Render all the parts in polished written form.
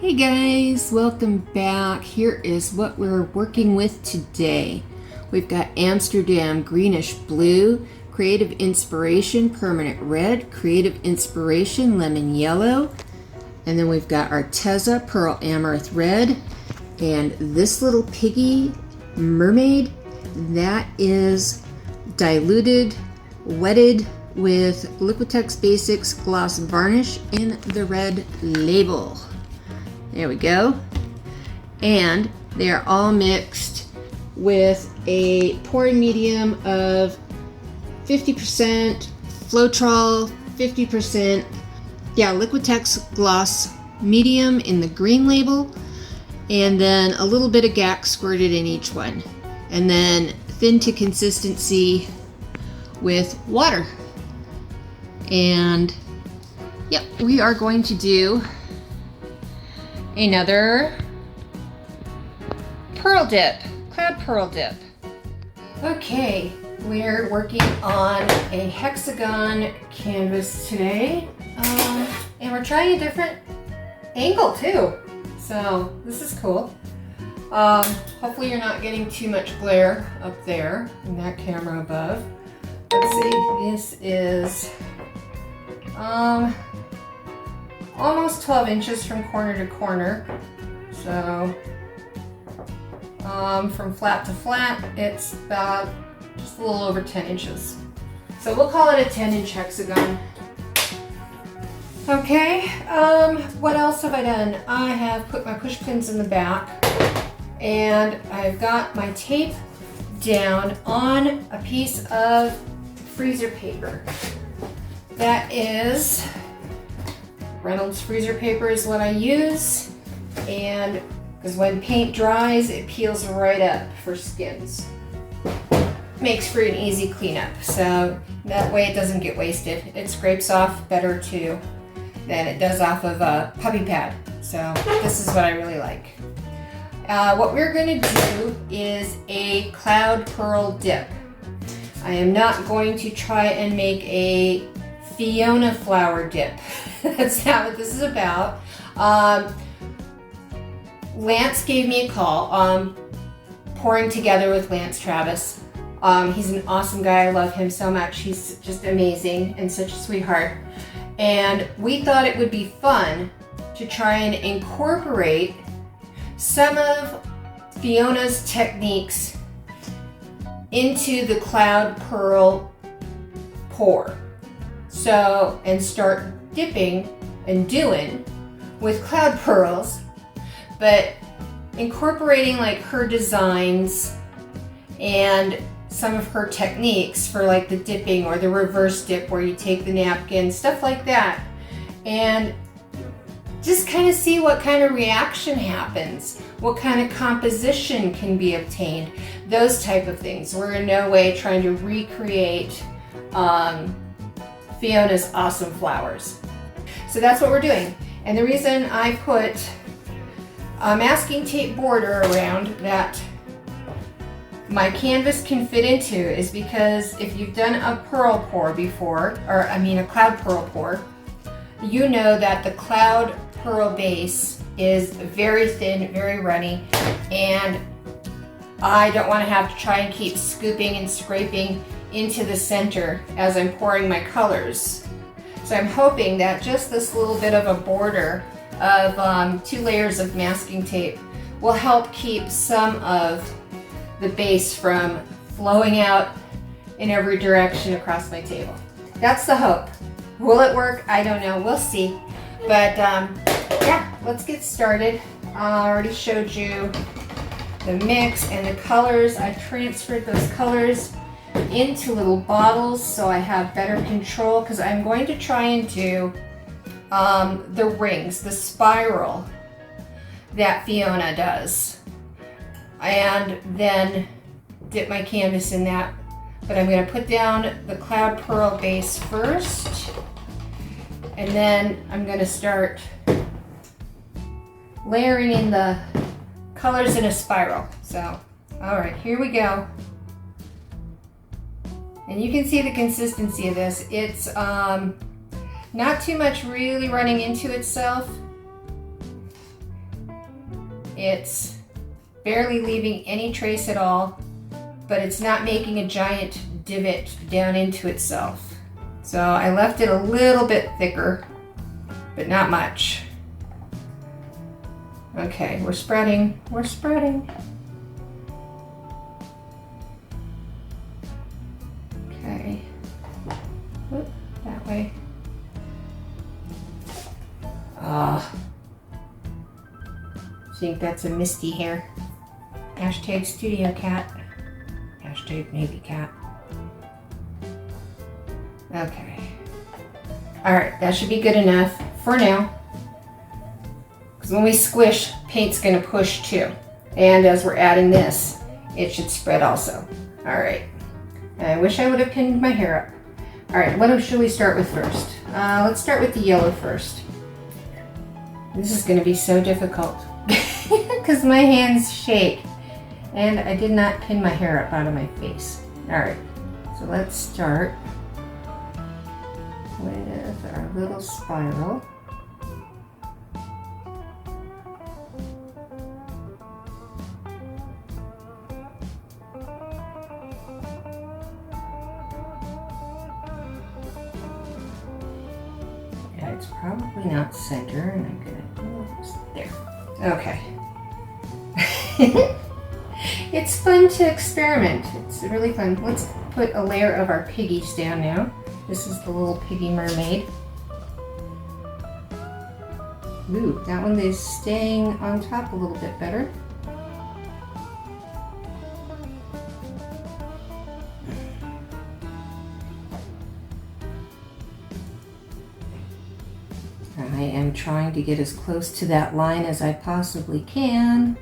Hey guys, welcome back. Here is what we're working with today. We've got Amsterdam Greenish Blue, Creative Inspiration Permanent Red, Creative Inspiration Lemon Yellow, and then we've got Arteza Pearl Amaranth Red, and this little piggy mermaid, that is diluted, wetted with Liquitex Basics Gloss Varnish in the red label. There we go. And they are all mixed with a pouring medium of 50% Floetrol, 50%, Liquitex Gloss Medium in the green label, and then a little bit of GAC squirted in each one. And then thin to consistency with water. And yep, we are going to do another pearl dip, cloud pearl dip. Okay, we're working on a hexagon canvas today, and we're trying a different angle too. So this is cool. Hopefully you're not getting too much glare up there in that camera above. Let's see, this is almost 12 inches from corner to corner. So from flat to flat, it's about just a little over 10 inches. So we'll call it a 10-inch hexagon. Okay, what else have I done? I have put my push pins in the back, and I've got my tape down on a piece of freezer paper. That is Reynolds freezer paper is what I use, and because when paint dries, it peels right up for skins. Makes for an easy cleanup, so that way it doesn't get wasted. It scrapes off better too than it does off of a puppy pad. So this is what I really like. What we're going to do is a cloud pearl dip. I am not going to try and make a Fiona flower dip. That's not what this is about. Lance gave me a call, pouring together with Lance Travis. He's an awesome guy. I love him so much. He's just amazing and such a sweetheart. And we thought it would be fun to try and incorporate some of Fiona's techniques into the cloud pearl pour. So, and start dipping and doing with cloud pearls, but incorporating like her designs and some of her techniques for like the dipping or the reverse dip where you take the napkin, stuff like that, and just kind of see what kind of reaction happens, what kind of composition can be obtained, those type of things. We're in no way trying to recreate Fiona's awesome flowers. So that's what we're doing. And the reason I put a masking tape border around that my canvas can fit into is because if you've done a pearl pour before, or I mean a cloud pearl pour, you know that the cloud pearl base is very thin, very runny, and I don't want to have to try and keep scooping and scraping into the center as I'm pouring my colors. So I'm hoping that just this little bit of a border of 2 layers of masking tape will help keep some of the base from flowing out in every direction across my table. That's the hope. Will it work? I don't know. We'll see. But yeah, let's get started. I already showed you the mix and the colors. I transferred those colors into little bottles so I have better control, because I'm going to try and do the rings, the spiral that Fiona does, and then dip my canvas in that. But I'm going to put down the cloud pearl base first, and then I'm going to start layering in the colors in a spiral. So, all right, here we go. And you can see the consistency of this. It's not too much really running into itself. It's barely leaving any trace at all, but it's not making a giant divot down into itself. So I left it a little bit thicker, but not much. Okay, we're spreading, we're spreading. Okay, whoop, that way. I think that's a misty hair. Hashtag studio cat. Hashtag Navy cat. Okay. Alright, that should be good enough for now. Because when we squish, paint's going to push too. And as we're adding this, it should spread also. Alright. I wish I would have pinned my hair up. Alright, what should we start with first? Let's start with the yellow first. This is going to be so difficult. Because my hands shake. And I did not pin my hair up out of my face. Alright, so let's start with our little spiral. Yeah, it's probably not center, and I'm gonna, there. Okay. It's fun to experiment. It's really fun. Let's put a layer of our piggies down now. This is the little piggy mermaid. Ooh, that one is staying on top a little bit better. I am trying to get as close to that line as I possibly can.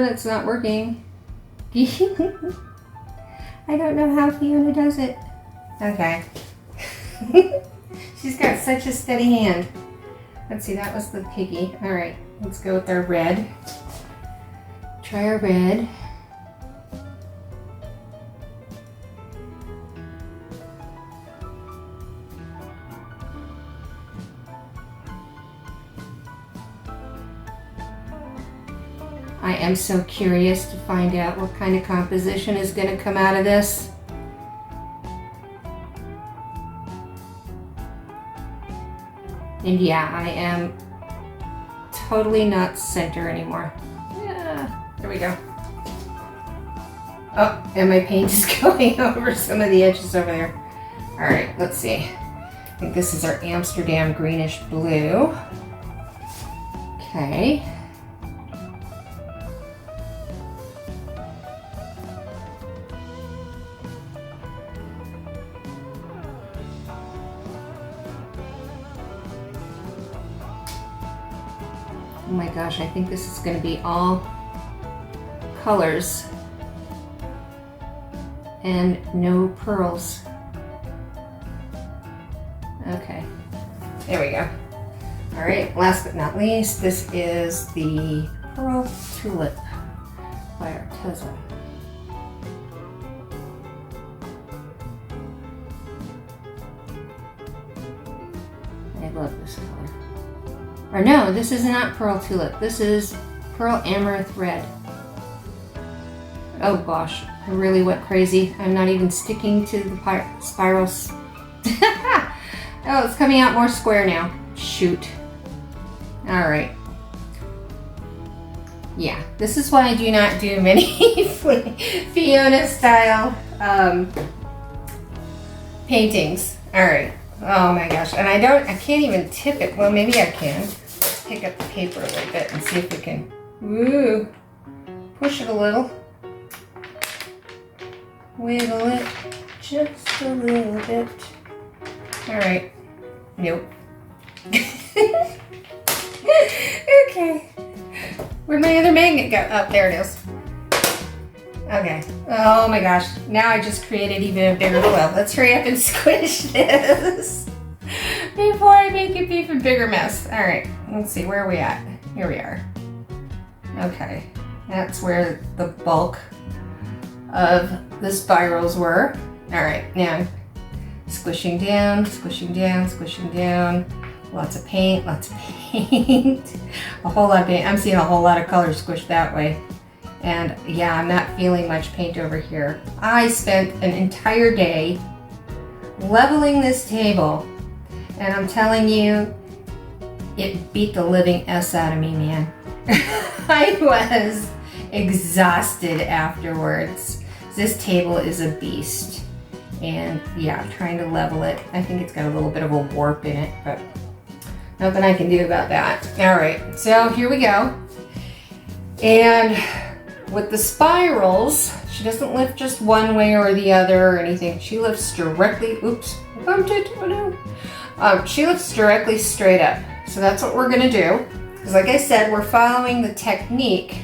It's not working. I don't know how Fiona does it. Okay. She's got such a steady hand. Let's see, that was the piggy. All right, let's go with our red. Try our red. I am so curious to find out what kind of composition is going to come out of this. And yeah, I am totally not center anymore. Yeah, there we go. Oh, and my paint is going over some of the edges over there. All right, let's see. I think this is our Amsterdam greenish blue. Okay. Oh my gosh, I think this is going to be all colors and no pearls. Okay, there we go. All right, last but not least, this is the Pearl Tulip by Arteza. I love this color. Or no, this is not Pearl Tulip. This is Pearl Amaranth Red. Oh gosh, I really went crazy. I'm not even sticking to the spirals. Oh, it's coming out more square now. Shoot. All right. Yeah, this is why I do not do many Fiona style paintings. All right. Oh my gosh, and I can't even tip it. Well, maybe I can. Let's pick up the paper a little bit and see if we can, push it a little. Wiggle it just a little bit. All right. Nope. Okay. Where'd my other magnet go? Oh, there it is. Okay. Oh my gosh. Now I just created even a bigger flow. Let's hurry up and squish this before I make an even bigger mess. All right. Let's see. Where are we at? Here we are. Okay. That's where the bulk of the spirals were. All right. Now squishing down, squishing down, squishing down. lots of paint, lots of paint. A whole lot of paint. I'm seeing a whole lot of color squished that way. And yeah, I'm not feeling much paint over here. I spent an entire day leveling this table, and I'm telling you, it beat the living S out of me, man. I was exhausted afterwards. This table is a beast. And yeah, trying to level it. I think it's got a little bit of a warp in it, but nothing I can do about that. All right, so here we go. And with the spirals, she doesn't lift just one way or the other or anything. She lifts directly, oops, I bumped it, oh no. She lifts directly straight up. So that's what we're gonna do. Because like I said, we're following the technique,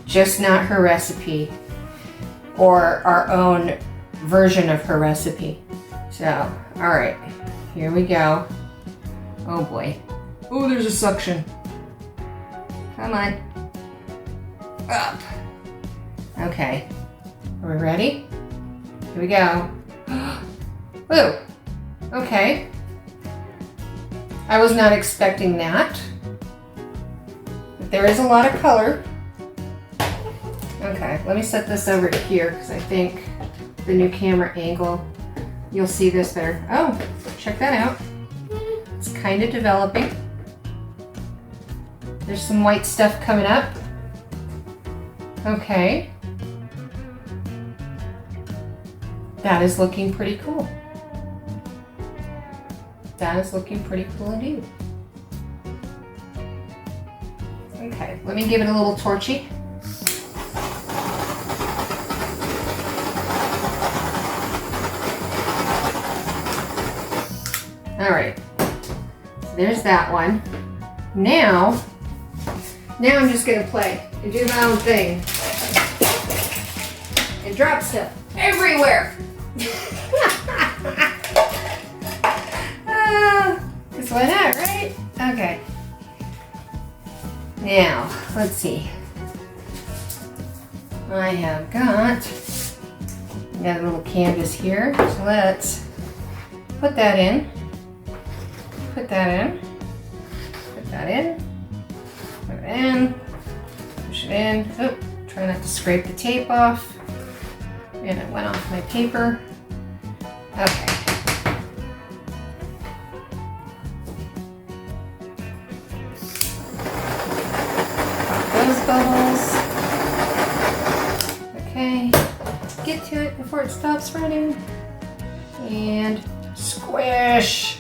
just not her recipe or our own version of her recipe. So, all right, here we go. Oh boy. Oh, there's a suction. Come on. Up. Okay. Are we ready? Here we go. Woo. Okay. I was not expecting that. But there is a lot of color. Okay, let me set this over to here because I think the new camera angle, you'll see this better. Oh, check that out. It's kind of developing. There's some white stuff coming up. Okay. That is looking pretty cool. That is looking pretty cool indeed. Okay, let me give it a little torchy. All right, there's that one. Now I'm just gonna play and do my own thing and drop stuff everywhere. Because why not, right? Okay. Now, let's see. I have got a little canvas here, so let's put that in. Put that in. Put that in. Put it in. Push it in. Oh, try not to scrape the tape off. And it went off my paper. Okay. Pop those bubbles. Okay. Get to it before it stops running. And squish.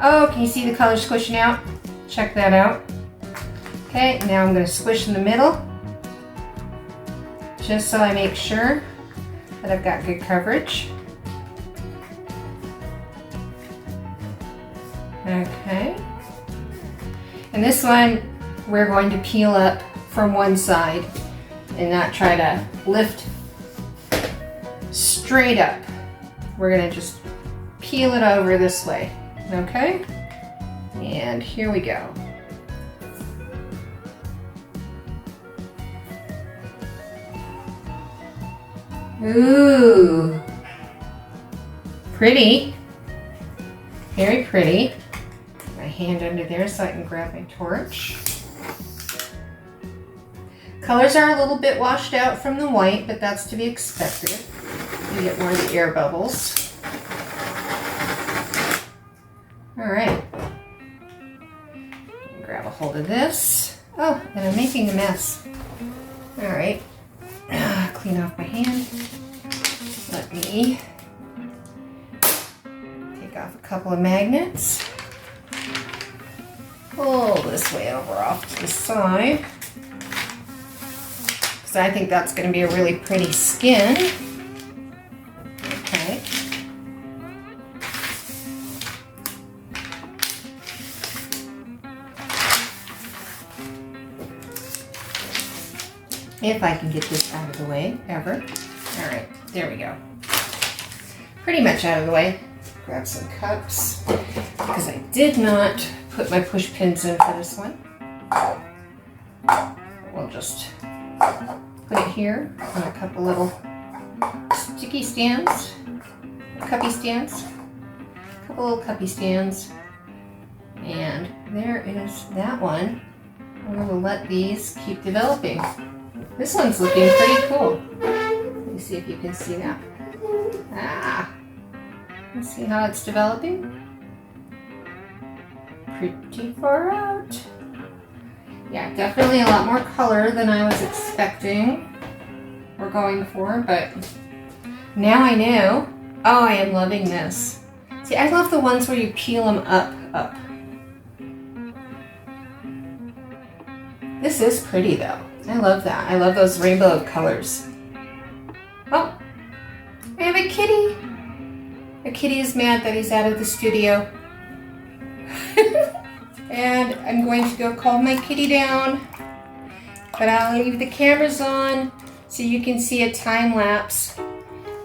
Oh, can you see the color squishing out? Check that out. Okay, now I'm going to squish in the middle, just so I make sure that I've got good coverage. Okay. And this one, we're going to peel up from one side and not try to lift straight up. We're going to just peel it over this way. Okay, and here we go. Ooh, pretty, very pretty. My hand under there so I can grab my torch. Colors are a little bit washed out from the white, but that's to be expected. You get more of the air bubbles. All right, grab a hold of this. Oh, and I'm making a mess. All right, clean off my hand. Let me take off a couple of magnets. Pull this way over off to the side, because I think that's going to be a really pretty skin. Okay. If I can get this out of the way, ever. All right, there we go. Pretty much out of the way. Grab some cups, because I did not put my push pins in for this one. We'll just put it here on a couple little sticky stands, cuppy stands, a couple little cuppy stands. And there is that one. I'm going to let these keep developing. This one's looking pretty cool. Let me see if you can see that. Let's see how it's developing. Pretty far out. Yeah, definitely a lot more color than I was expecting or going for, but now I know. Oh, I am loving this. See, I love the ones where you peel them up. This is pretty though. I love that. I love those rainbow of colors. Oh, I have a kitty. A kitty is mad that he's out of the studio. And I'm going to go calm my kitty down. But I'll leave the cameras on so you can see a time lapse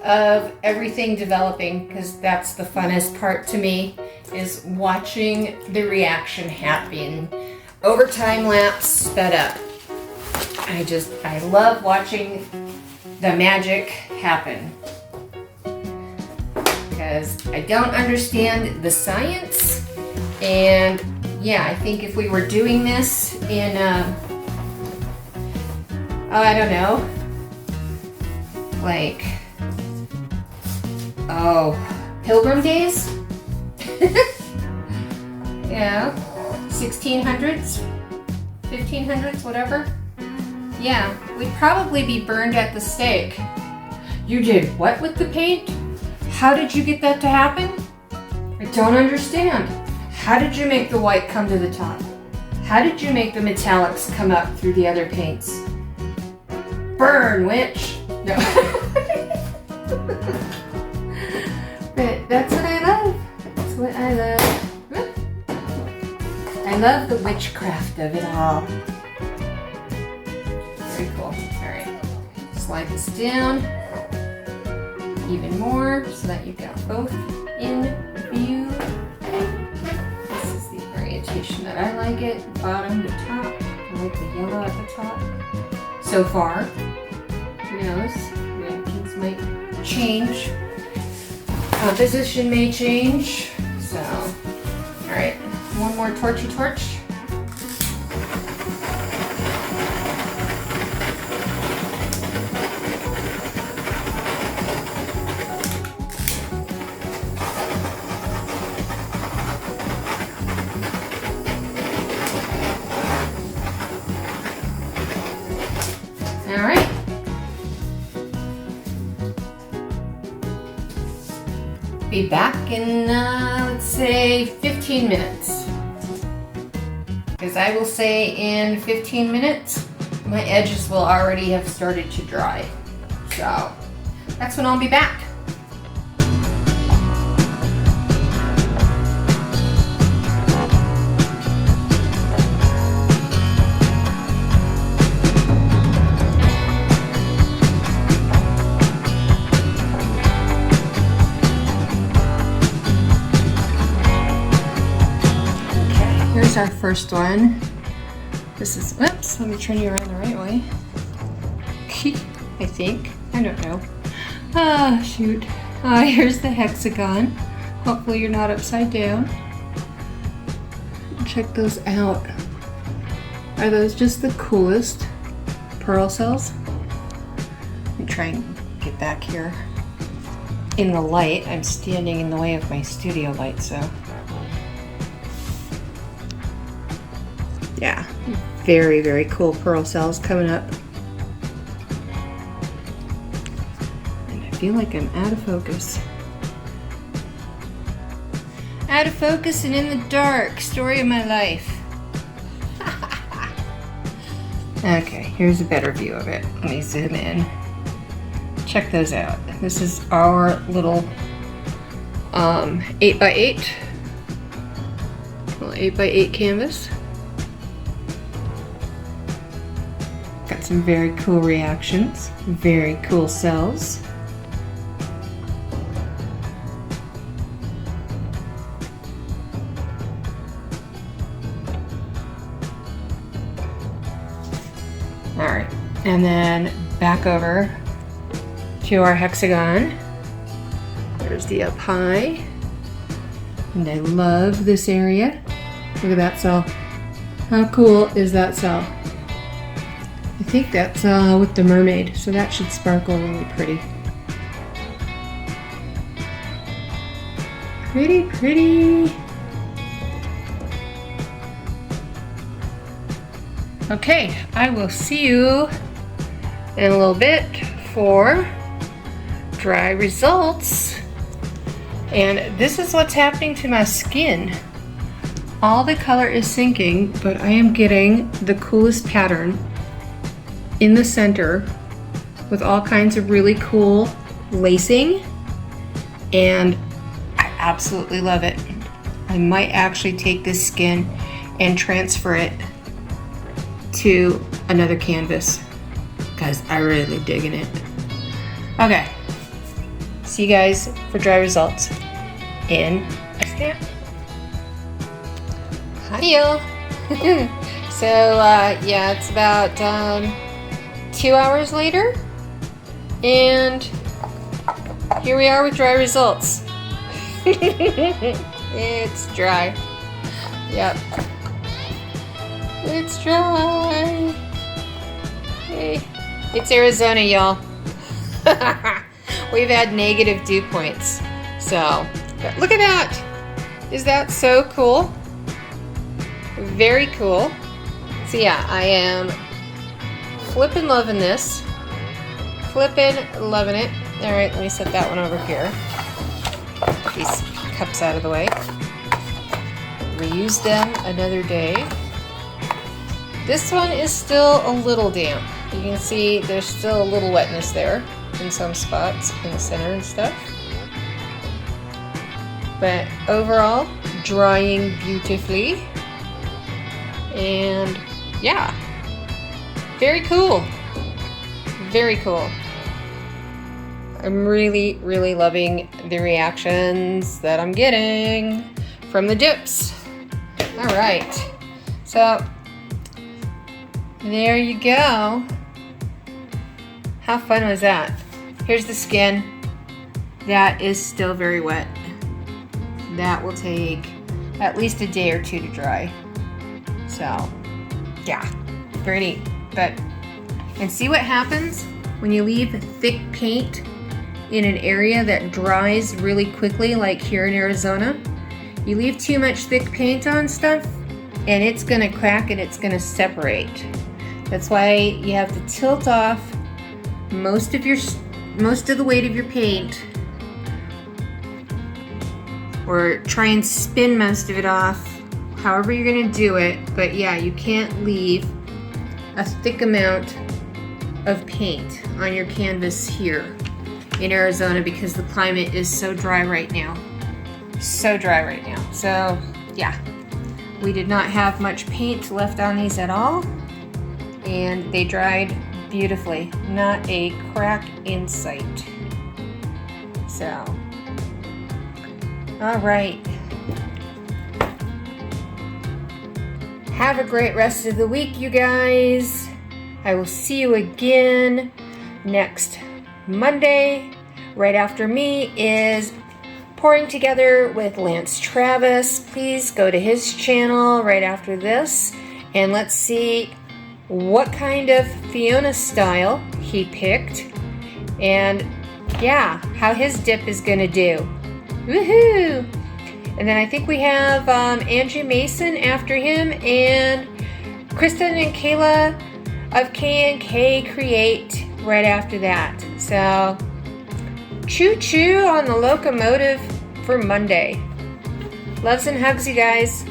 of everything developing, because that's the funnest part to me, is watching the reaction happen over time lapse sped up. I love watching the magic happen, because I don't understand the science. And yeah, I think if we were doing this in I don't know, like, Pilgrim days? Yeah, 1600s, 1500s, whatever. Yeah, we'd probably be burned at the stake. You did what with the paint? How did you get that to happen? I don't understand. How did you make the white come to the top? How did you make the metallics come up through the other paints? Burn, witch! No. But that's what I love. That's what I love. I love the witchcraft of it all. Very cool. Alright. Slide this down even more so that you've got both in view. This is the orientation that I like it. Bottom to top. I like the yellow at the top. So far. Who knows? Reactions might change. Composition may change. So, alright. One more torchy torch. Alright. Be back in, let's say, 15 minutes. Because I will say in 15 minutes, my edges will already have started to dry. So, that's when I'll be back. Here's our first one. This is, oops, let me turn you around the right way. I think. I don't know. Ah, shoot. Here's the hexagon. Hopefully you're not upside down. Check those out. Are those just the coolest pearl cells? Let me try and get back here. In the light, I'm standing in the way of my studio light, so. Yeah, very, very cool pearl cells coming up. And I feel like I'm out of focus. Out of focus and in the dark. Story of my life. Okay, here's a better view of it. Let me zoom in. Check those out. This is our little 8x8. Little 8x8 canvas. Got some very cool reactions, very cool cells. All right, and then back over to our hexagon. There's the up high, and I love this area. Look at that cell. How cool is that cell? I think that's with the mermaid, so that should sparkle really pretty. Pretty, pretty. Okay, I will see you in a little bit for dry results. And this is what's happening to my skin. All the color is sinking, but I am getting the coolest pattern in the center with all kinds of really cool lacing, and I absolutely love it. I might actually take this skin and transfer it to another canvas because I'm really digging it. Okay, see you guys for dry results in a snap. Hi y'all. So yeah, it's about 2 hours later, and here we are with dry results. It's dry. Yep. It's dry. Hey. It's Arizona, y'all. We've had negative dew points. So, but look at that. Is that so cool? Very cool. So yeah, I am flippin' loving this. Flippin' loving it. All right, let me set that one over here. These cups out of the way. Reuse them another day. This one is still a little damp. You can see there's still a little wetness there in some spots in the center and stuff. But overall, drying beautifully. And yeah, very cool. Very cool. I'm really, really loving the reactions that I'm getting from the dips. All right, so there you go. How fun was that? Here's the skin. That is still very wet. That will take at least a day or two to dry. So, yeah, very neat. And see what happens when you leave thick paint in an area that dries really quickly, like here in Arizona. You leave too much thick paint on stuff, and it's gonna crack and it's gonna separate. That's why you have to tilt off most of the weight of your paint, or try and spin most of it off, however you're gonna do it. But yeah, you can't leave a thick amount of paint on your canvas here in Arizona because the climate is so dry right now. So dry right now. So yeah, we did not have much paint left on these at all, and they dried beautifully. Not a crack in sight. So, all right. Have a great rest of the week, you guys. I will see you again next Monday. Right after me is Pouring Together with Lance Travis. Please go to his channel right after this, and let's see what kind of Fiona style he picked, and yeah, how his dip is gonna do. Woohoo! And then I think we have Andrew Mason after him, and Kristen and Kayla of K&K Create right after that. So, choo-choo on the locomotive for Monday. Loves and hugs, you guys.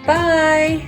Bye!